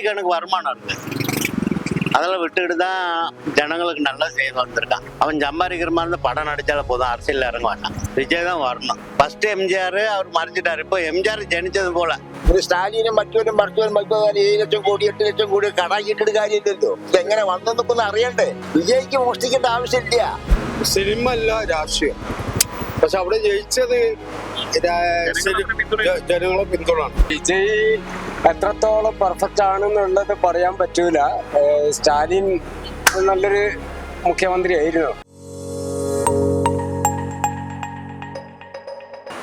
கோடிக்கணக்கு வருமானம் இருக்கு. அதெல்லாம் விட்டுட்டு தான் ஜனங்களுக்கு நல்லா செய்து வந்திருக்கான். அவன் சம்பாதிக்கிற மாதிரி இருந்து படம் நடிச்சால போதும், அரசியல் இறங்க வேண்டாம். விஜய் தான் வரணும். ஃபர்ஸ்ட் எம்ஜிஆர் அவர் மறைஞ்சிட்டாரு. இப்போ எம்ஜிஆர் ജനിച്ചത് പോലെ സ്റ്റാലിനും മറ്റവരും 7 ലക്ഷം കോടി 8 ലക്ഷം കോടി കടാക്കിയിട്ടിട്ട് കാര്യമില്ലല്ലോ. ഇതെങ്ങനെ വന്നെന്നൊക്കെ അറിയണ്ടേ? വിജയ്ക്ക് മോഷ്ടിക്കേണ്ട ആവശ്യമില്ല. സിനിമ അല്ല രാഷ്ട്രീയം. പക്ഷെ അവിടെ ജയിച്ചത് ജനങ്ങളെ പിന്തുണയാണ്. വിജയ് എത്രത്തോളം പെർഫെക്റ്റ് ആണെന്നുള്ളത് പറയാൻ പറ്റൂല. സ്റ്റാലിൻ നല്ലൊരു മുഖ്യമന്ത്രി ആയിരുന്നു.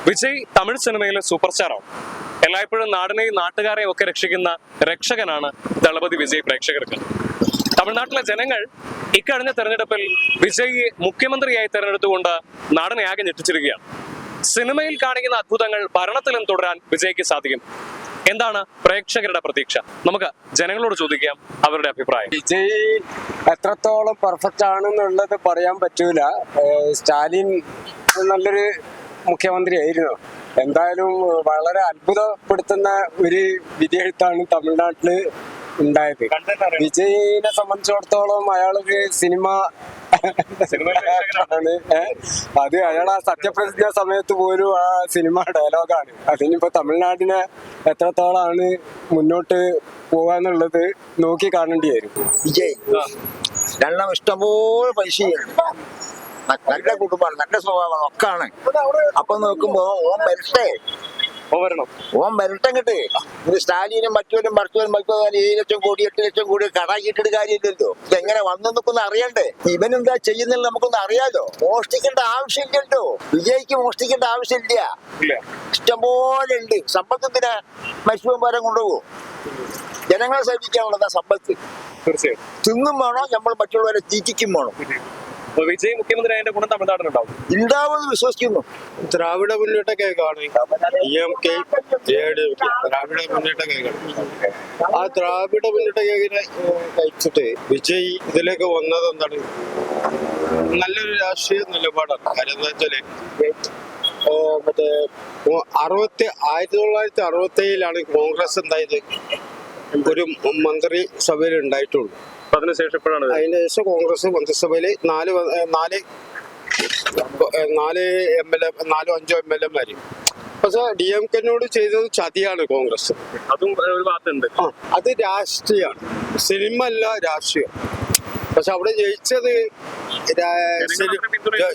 വിജയ് തമിഴ് സിനിമയിലെ സൂപ്പർ സ്റ്റാറാണ്. എല്ലായ്പ്പോഴും നാടിനെയും നാട്ടുകാരെയും ഒക്കെ രക്ഷിക്കുന്ന രക്ഷകനാണ് ദളപതി വിജയ് പ്രേക്ഷകർക്ക്. തമിഴ്നാട്ടിലെ ജനങ്ങൾ ഇക്കഴിഞ്ഞ തെരഞ്ഞെടുപ്പിൽ വിജയ് മുഖ്യമന്ത്രിയായി തെരഞ്ഞെടുത്തുകൊണ്ട് നാടിനെ ആകെ ഞെട്ടിച്ചിരിക്കുകയാണ്. സിനിമയിൽ കാണിക്കുന്ന അത്ഭുതങ്ങൾ ഭരണത്തിലും തുടരാൻ വിജയ്ക്ക് സാധിക്കും. എന്താണ് പ്രേക്ഷകരുടെ പ്രതീക്ഷ? നമുക്ക് ജനങ്ങളോട് ചോദിക്കാം അവരുടെ അഭിപ്രായം. വിജയ് എത്രത്തോളം പെർഫെക്റ്റ് ആണെന്നുള്ളത് പറയാൻ പറ്റൂല. സ്റ്റാലിൻ നല്ലൊരു മുഖ്യമന്ത്രി ആയിരുന്നു. എന്തായാലും വളരെ അത്ഭുതപ്പെടുത്തുന്ന ഒരു വിധിയെഴുത്താണ് തമിഴ്നാട്ടില് ഉണ്ടായത്. വിജയിനെ സംബന്ധിച്ചിടത്തോളം അയാളൊരു സിനിമ ആണ്. അത് അയാൾ ആ സത്യപ്രതിജ്ഞ സമയത്ത് പോലും ആ സിനിമ ഡയലോഗാണ്. അതിനിപ്പോ തമിഴ്നാടിനെ എത്രത്തോളാണ് മുന്നോട്ട് പോവാന്നുള്ളത് നോക്കി കാണേണ്ടി വരും. വിജയ് രണ്ടാം ഇഷ്ടംപോലെ പൈസയാണ്, നല്ല കുടുംബമാണ്, നല്ല സ്വഭാവമാണ്, ഒക്കെയാണ്. അപ്പൊ നോക്കുമ്പോ ഓൻ വരട്ടെ, ഓൻ വരട്ടെ കിട്ട്. ഇത് സ്റ്റാലിനും മറ്റവരും 7 ലക്ഷം കോടി 8 ലക്ഷം കോടി കടാക്കിയിട്ടിട്ട് കാര്യമില്ലല്ലോ. ഇതെങ്ങനെ വന്നെന്നൊക്കെ അറിയണ്ടേ? ഇവനെന്താ ചെയ്യുന്നില്ല നമുക്കൊന്ന് അറിയാലോ. മോഷ്ടിക്കേണ്ട ആവശ്യമില്ലല്ലോ. വിജയ്ക്ക് മോഷ്ടിക്കേണ്ട ആവശ്യമില്ല. ഇഷ്ടംപോലെ ഉണ്ട്. സമ്പത്തിനെ മത്സ്യവ്യാപാരം കൊണ്ടുപോകും. ജനങ്ങളെ സേവിക്കാനുള്ളതാ സമ്പത്ത്. തിന്നും വേണം, നമ്മൾ മറ്റുള്ളവരെ തീറ്റിക്കും വേണം. വിജയ് മുഖ്യമന്ത്രി ആയതിന്റെ ഗുണം തമിഴ്നാടിനുണ്ടാവും. ഉണ്ടാവുമെന്ന് വിശ്വസിക്കുന്നു. ദ്രാവിഡ മുന്നേറ്റ കേൾക്കാണ് ദ്രാവിഡ മുന്നേറ്റ കേൾക്കാണ്. ആ ദ്രാവിഡ മുന്നേറ്റ കേക്കിനെ കഴിച്ചിട്ട് വിജയ് ഇതിലേക്ക് വന്നത് എന്താണ്? നല്ലൊരു രാഷ്ട്രീയ നിലപാടാണ്. കാര്യം എന്താ വെച്ചാല് മറ്റേ 1967 കോൺഗ്രസ് എന്തായത് ഒരു മന്ത്രിസഭയിൽ ഉണ്ടായിട്ടുള്ളൂ. അതിനുശേഷം അതിന് ശേഷം കോൺഗ്രസ് മന്ത്രിസഭയില് 4 5 MLA. പക്ഷെ DMK-നോട് ചെയ്തത് ചതിയാണ് കോൺഗ്രസ്. അതും ഒരു ഭാഗത്തുണ്ട്. അത് രാഷ്ട്രീയമാണ്, സിനിമ അല്ല രാഷ്ട്രീയം. പക്ഷെ അവിടെ ജയിച്ചത്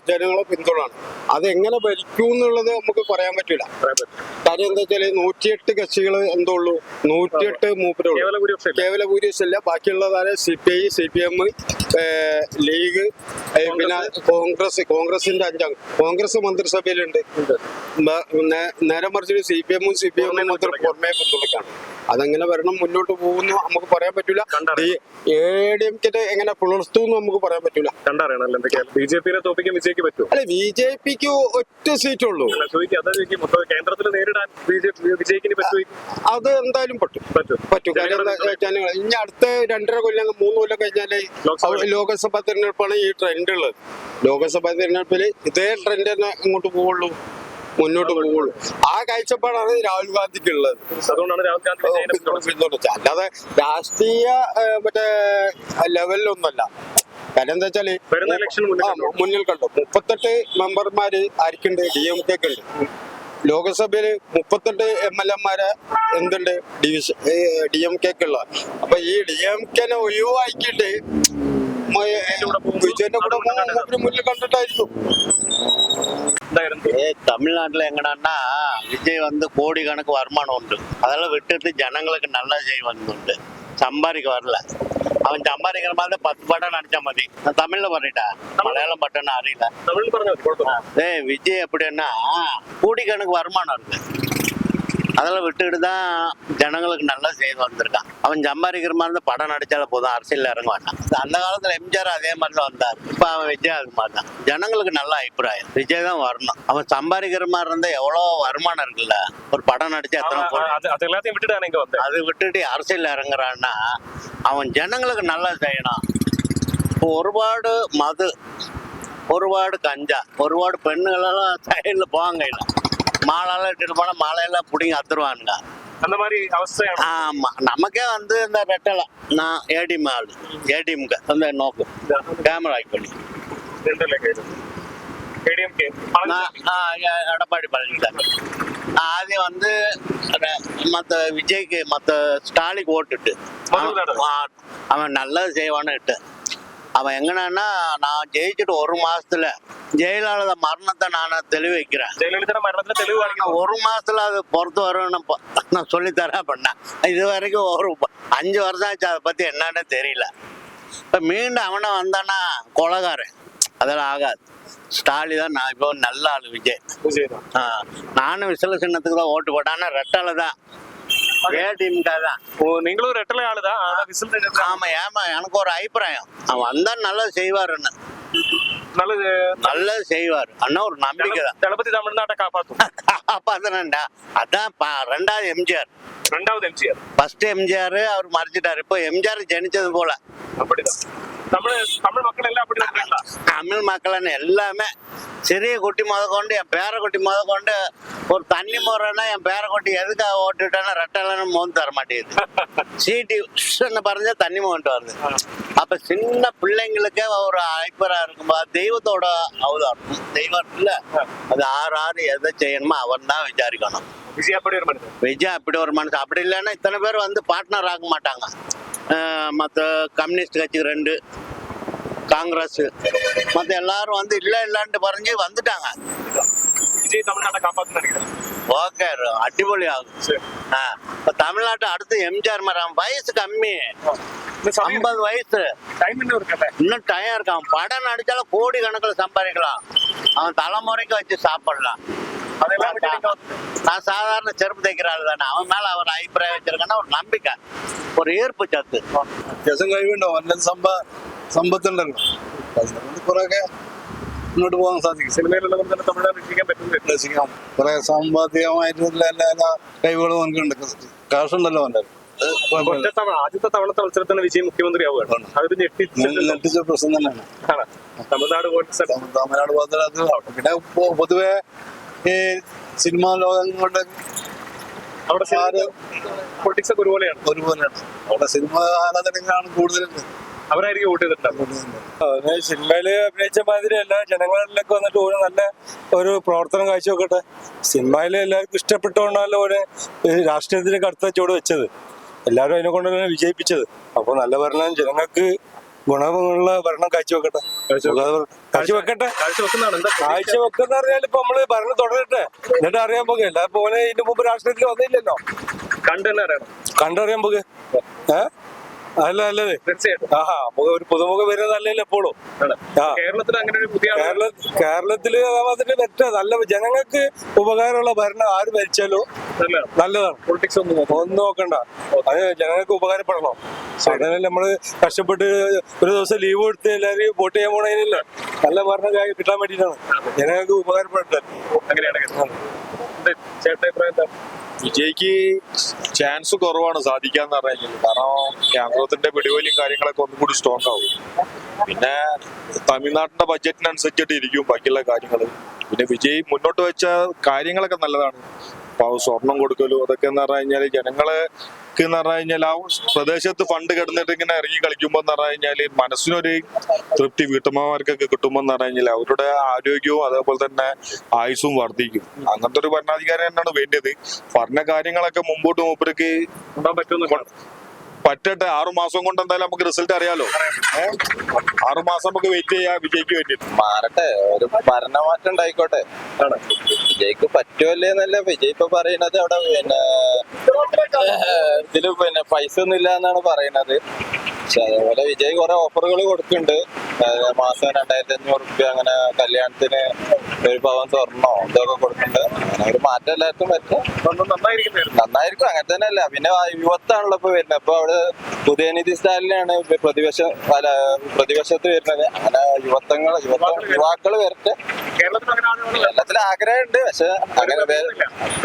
ജനങ്ങളെ പിന്തുണയാണ്. അതെങ്ങനെ ഭരിക്കും എന്നുള്ളത് നമുക്ക് പറയാൻ പറ്റില്ല. കാര്യം എന്താ വെച്ചാല് 108 കക്ഷികൾ എന്തോ ഉള്ളൂ, 108 മൂപ്പരുള്ളൂ. കേവല ഭൂരിപക്ഷമല്ല. ബാക്കിയുള്ളതാണ് CPI, CPM, ലീഗ്, പിന്നെ കോൺഗ്രസിന്റെ 5 കോൺഗ്രസ് മന്ത്രിസഭയിലുണ്ട്. നേരെ മറിച്ച് CPM മാത്രം പുറമേ പിന്തുണയ്ക്കാണ്. അതെങ്ങനെ വരണം, മുന്നോട്ട് പോകുന്നു നമുക്ക് പറയാൻ പറ്റൂല. ADMK എങ്ങനെ പുലർത്തും നമുക്ക് പറയാൻ പറ്റൂല. ബിജെപിയെ തോപ്പിക്കാൻ വിജയ്ക്ക് പറ്റും. അല്ല, BJPക്ക് ഒറ്റ സീറ്റുള്ളൂ. കേന്ദ്രത്തിൽ നേരിടാൻ വിജയ്ക്ക് പറ്റും. അത് എന്തായാലും പറ്റും. ഇനി അടുത്ത 2.5 കൊല്ലം 3 കൊല്ലം കഴിഞ്ഞാല് ലോകസഭാ തെരഞ്ഞെടുപ്പാണ് ഈ ട്രെൻഡ് ഉള്ളത്. ലോകസഭാ തെരഞ്ഞെടുപ്പിൽ ഇതേ ട്രെൻഡ് തന്നെ ഇങ്ങോട്ട് പോവുള്ളൂ, മുന്നോട്ട് പോവുള്ളൂ. ആ കാഴ്ചപ്പാടാണ് രാഹുൽ ഗാന്ധിക്ക് ഉള്ളത്. അതുകൊണ്ടാണ് രാഹുൽ ഗാന്ധി അല്ലാതെ രാഷ്ട്രീയ മറ്റേ ലെവലിലൊന്നല്ല. കാര്യം എന്താ വെച്ചാല് മുന്നിൽ കണ്ടു 38 മെമ്പർമാര് ആർക്കുണ്ട്? DMK-ക്ക് ഉണ്ട്. ലോകസഭയില് 38 MLA-മാരെ എന്തുണ്ട്? DMK-ക്ക് ഉള്ള. അപ്പൊ ഈ DMK-നെ ഒഴിവാക്കിയിട്ട് വിജയന്റെ കൂടെ മുന്നിൽ കണ്ടിട്ടായിരിക്കും. தமிழ்நாட்டுல எங்கடான்னா விஜய் கோடிக்கணக்கு வருமானம் உண்டு. அதெல்லாம் விட்டுட்டு ஜனங்களுக்கு நல்லா செய்வது. சம்பாதிக்க வரல. அவன் சம்பாதிக்கிற மாதிரி 10 படம் நடிச்ச மாதிரி. நான் தமிழ்ல பண்ணிட்டேன், மலையாளம் பட்டன்னு அறியல. விஜய் எப்படின்னா கோடிக்கணக்கு வருமானம் இருக்கு. அதெல்லாம் விட்டுட்டு தான் ஜனங்களுக்கு நல்லா செய்து வந்திருக்கான். அவன் சம்பாதிக்கிற மாதிரி இருந்து படம் நடிச்சால போதும், அரசியல் இறங்க வேண்டாம். அந்த காலத்துல எம்ஜிஆர் அதே மாதிரி தான் வந்தார். இப்ப அவன் விஜய் அது மாதிரி தான். ஜனங்களுக்கு நல்ல அபிப்பிராயம், விஜய் தான் வரணும். அவன் சம்பாதிக்கிற மாதிரி இருந்தா எவ்வளவு வருமானம் இருக்குல்ல, ஒரு படம் நடிச்சு எத்தனை அது விட்டுட்டு அரசியல் இறங்குறான்னா அவன் ஜனங்களுக்கு நல்லா செய்யணும். இப்போ ஒருபாடு மது, ஒருபாடு கஞ்சா, ஒருபாடு பெண்களெல்லாம் சைடில் போவாங்க. மாலையெல்லாம் இட்டுட்டு போனால் மாலையெல்லாம் பிடிங்க அத்துருவானுங்க. அந்த மாதிரி அவஸ்தைയാണ്. ஆமா நமக்கே வந்து இந்த ரெட்டலை நான் ஏடிஎம் ஆளு ஏடிஎம்க்கு அந்த நோக்கம் கேமரா ஆக்கி பண்ணி எடப்பாடி பழனிசாமி ஆദ്യം வந்து மற்ற விஜய்க்கு மற்ற ஸ்டாலிக்கு ஓட்டுட்டு அவன் நல்லது செய்வான்னு அவன் எங்கன்னா நான் ஜெயிச்சுட்டு 1 மாசத்துல ஜெயலலிதா மரணத்தை நான் தெளிவிக்கிறேன். ஜெயலலிதா மரணத்துல தெளிவு 1 மாசத்துல அது பொறுத்து வரும்னு நான் சொல்லித்தரேன் பண்ணேன். இது வரைக்கும் ஒரு 5 வருஷம் ஆச்சு, அதை பத்தி என்னன்னு தெரியல. இப்ப மீண்டும் அவனை வந்தானா கொலகாரன், அதெல்லாம் ஆகாது. ஸ்டாலின் தான். நான் இப்போ நல்ல ஆளு விஜய். நானும் விசில சின்னத்துக்கு தான் ஓட்டு போட்டேன். ஆனா ரெட்டால தான் தான். நீங்களும் ரெட்டலை ஆளுதான். ஆமா ஏமா எனக்கு ஒரு அபிப்பிராயம், அவன் வந்தா நல்லது செய்வாருன்னு. நல்லது செய்வாரு அண்ணா ஒரு நம்பிக்கை தான். தளபதி தமிழ்நாட்டை காப்பாத்தனண்டா. அதான் 2வது எம்ஜிஆர். 2வது எம்ஜிஆர். ஃபர்ஸ்ட் எம்ஜிஆர் அவர் மறைச்சிட்டாரு. இப்போ எம்ஜிஆர் ஜனிச்சது போல. அப்படிதான் தமிழ் மக்கள் எல்லாம் அப்படிதான். தமிழ் மக்கள்னு எல்லாமே சிறிய குட்டி முத கொண்டு என் பேரக்குட்டி முத கொண்டு ஒரு தண்ணி முறைன்னா என் பேரக்குட்டி எதுக்காக ஓட்டுட்டேன்னா ரெட்டலன்னு மோந்து தர மாட்டேங்குது. சீட்டி பறஞ்சா தண்ணி மோன்ட்டு வருது. அப்ப சின்ன பிள்ளைங்களுக்கே ஒரு அழைப்பரா இருக்கும்போது தெய்வத்தோட அவதாரம். தெய்வம் இல்ல, அது ஆறு எதை செய்யணுமோ அவன் தான் விசாரிக்கணும். விஜய் அப்படி ஒரு மனுஷன். விஜய் அப்படி ஒரு மனுஷன். அப்படி இல்லைன்னா இத்தனை பேர் வந்து பார்ட்னர் ஆக மாட்டாங்க. மற்ற கம்யூனிஸ்ட் கட்சி 2, காங்கிரஸ் மற்ற எல்லாரும் வந்து இல்லைன்ட்டு பறஞ்சு வந்துட்டாங்க. விஜய் தமிழ்நாட்டை காப்பாற்று நினைக்கிறேன். ஓகே, அடிப்பொலி ஆகும். இப்ப தமிழ்நாட்டை அடுத்து எம்ஜிஆர் மாதிரி. வயசு கம்மி, 50 வயசு. இன்னும் டைம் இருக்கான். படம் நடிச்சாலும் கோடி கணக்கில் சம்பாதிக்கலாம். அவன் தலைமுறைக்கு வச்சு சாப்பிடலாம். நான் சாதாரண செருப்பு தைக்கிற ஆள் தானே. அவன் மேல அவர் அபிப்பிராயம் வச்சிருக்கேன்னா ஒரு நம்பிக்கை, ஒரு ஈர்ப்பு சத்து. കഴിവുണ്ടോ വല്ലതും സമ്പത്തുണ്ടല്ലോ, അതിനെക്കൊണ്ട് കുറെയൊക്കെ മുന്നോട്ട് പോകാൻ സാധിക്കും. സിനിമയിലുള്ളവർ തന്നെ തമിഴ്നാട് രക്ഷിക്കാം. കുറെ സാമ്പത്തികമായിട്ടുള്ള എല്ലാ കഴിവുകളും നമുക്കുണ്ട്. കാശുണ്ടല്ലോ അവൻ്റെ. ആദ്യത്തെ തവണത്തെ മത്സരത്തിന് വിജയ് മുഖ്യമന്ത്രി ആവുകയാണ്. അത് ഞെട്ടിച്ച പ്രശ്നം തന്നെയാണ്. തമിഴ്നാട് തമിഴ്നാട് പോലത്തെ പിന്നെ പൊതുവെ ഈ സിനിമാ ലോകം കൊണ്ട് അവിടെ പൊളിറ്റിക്സ് ഒക്കെ ഒരുപോലെയാണ്. അവിടെ സിനിമ ആരാധനകളാണ് കൂടുതലുണ്ട്. അവരായിരിക്കും വോട്ട് ചെയ്തിട്ടുണ്ടാവും. സിനിമയില് അഭിനയിച്ച മാതിരി എല്ലാ ജനങ്ങളിലേക്ക് വന്നിട്ട് ഒരു നല്ല ഒരു പ്രവർത്തനം കാഴ്ചവെക്കട്ടെ. സിനിമയില് എല്ലാവർക്കും ഇഷ്ടപ്പെട്ടുകൊണ്ടാണല്ലോ ഒരു രാഷ്ട്രീയത്തിലേക്ക് അടുത്ത ചുവട് വെച്ചത്. എല്ലാവരും അതിനെ കൊണ്ട് തന്നെ വിജയിപ്പിച്ചത്. അപ്പൊ നല്ല ഭരണം, ജനങ്ങൾക്ക് ഗുണമുള്ള ഭരണം കാഴ്ചവെക്കട്ടെ. കാഴ്ചവെക്കുന്ന പറഞ്ഞാൽ ഇപ്പൊ നമ്മള് ഭരണം തുടരട്ടെ, എന്നിട്ട് അറിയാൻ പോകെ. എല്ലാ പോലെ ഇതിന്റെ മുമ്പ് രാഷ്ട്രീയത്തിൽ വന്നില്ലല്ലോ, കണ്ടറിയാൻ പോകെ. അല്ല നല്ലത്. നമുക്ക് ഒരു പുതുമുഖം വരുന്നത് നല്ലല്ലേ എപ്പോഴും. കേരളത്തില് അതിന് പറ്റ നല്ല ജനങ്ങൾക്ക് ഉപകാരമുള്ള ഭരണം ആര് ഭരിച്ചാലും നല്ലതാണ്. പൊളിറ്റിക്സ് ഒന്നും നോക്കണ്ട, അത് ജനങ്ങൾക്ക് ഉപകാരപ്പെടണം. അതിനല്ലേ നമ്മള് കഷ്ടപ്പെട്ട് ഒരു ദിവസം ലീവ് എടുത്ത് എല്ലാവരും വോട്ട് ചെയ്യാൻ പോണതിനല്ല, നല്ല ഭരണം കിട്ടാൻ വേണ്ടിയിട്ടാണ്. ജനങ്ങൾക്ക് ഉപകാരപ്പെടട്ടെ. വിജയ്ക്ക് ചാൻസ് കുറവാണ് സാധിക്കാന്ന് പറഞ്ഞു കഴിഞ്ഞാൽ. കാരണം കേന്ദ്രത്തിന്റെ പിടിവലിയും കാര്യങ്ങളൊക്കെ ഒന്നും കൂടി സ്ട്രോങ് ആവും. പിന്നെ തമിഴ്നാട്ടിന്റെ ബഡ്ജറ്റിനനുസരിച്ചിട്ട് ഇരിക്കും ബാക്കിയുള്ള കാര്യങ്ങൾ. പിന്നെ വിജയ് മുന്നോട്ട് വെച്ച കാര്യങ്ങളൊക്കെ നല്ലതാണ്. സ്വർണം കൊടുക്കലും അതൊക്കെ എന്ന് പറഞ്ഞു കഴിഞ്ഞാല് ജനങ്ങൾക്ക് എന്ന് പറഞ്ഞു കഴിഞ്ഞാൽ ആ പ്രദേശത്ത് ഫണ്ട് കിടന്നിട്ട് ഇങ്ങനെ ഇറങ്ങി കളിക്കുമ്പോ എന്ന് പറഞ്ഞു കഴിഞ്ഞാല് മനസ്സിനൊരു തൃപ്തി വീട്ടമ്മമാർക്കൊക്കെ കിട്ടുമ്പോ എന്ന് പറഞ്ഞു കഴിഞ്ഞാൽ അവരുടെ ആരോഗ്യവും അതേപോലെ തന്നെ ആയുസ്സും വർദ്ധിക്കും. അങ്ങനത്തെ ഒരു ഭരണാധികാരി തന്നെയാണ് വേണ്ടത്. പറഞ്ഞ കാര്യങ്ങളൊക്കെ മുമ്പോട്ട് മൂപ്പർക്ക് പറ്റട്ടെ. 6 മാസം കൊണ്ട് എന്തായാലും നമുക്ക് റിസൾട്ട് അറിയാലോ. 6 മാസം നമുക്ക് വെയിറ്റ് ചെയ്യാം വിജയ്ക്ക് വേണ്ടിട്ട്. മാറട്ടെ, ഒരു ഭരണമാറ്റം ഉണ്ടായിക്കോട്ടെ. വിജയ്ക്ക് പറ്റുമല്ലേ എന്നല്ല വിജയ് ഇപ്പൊ പറയണത്. അവിടെ ഇതില് പൈസ ഒന്നും ഇല്ല എന്നാണ് പറയണത്. പക്ഷെ അതേപോലെ വിജയ് കുറെ ഓഫറുകൾ കൊടുക്കുന്നുണ്ട്. മാസം 2500 റുപ്യ അങ്ങനെ കല്യാണത്തിന് 1 പവൻ സ്വർണ്ണോ ഇതൊക്കെ കൊടുക്കുന്നുണ്ട്. അങ്ങനെ ഒരു മാറ്റം എല്ലാവർക്കും പറ്റും. നന്നായിരിക്കും. അങ്ങനെ തന്നെ അല്ല. പിന്നെ യുവത്താണല്ലോ ഇപ്പൊ വരുന്നത്. അപ്പൊ അവിടെ ഉദയനിധി സ്റ്റാലിനാണ് പ്രതിപക്ഷത്ത് വരുന്നത്. അങ്ങനെ യുവാക്കള് വരട്ടെ. കേരളത്തിൽ ആഗ്രഹമുണ്ട്, പക്ഷെ അങ്ങനെ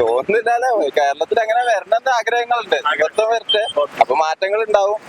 തോന്നുന്നില്ലല്ലോ. കേരളത്തിൽ അങ്ങനെ വരണമെന്ന് ആഗ്രഹങ്ങളുണ്ട്. യുവത്വം വരട്ടെ, അപ്പൊ മാറ്റങ്ങൾ ഉണ്ടാവും.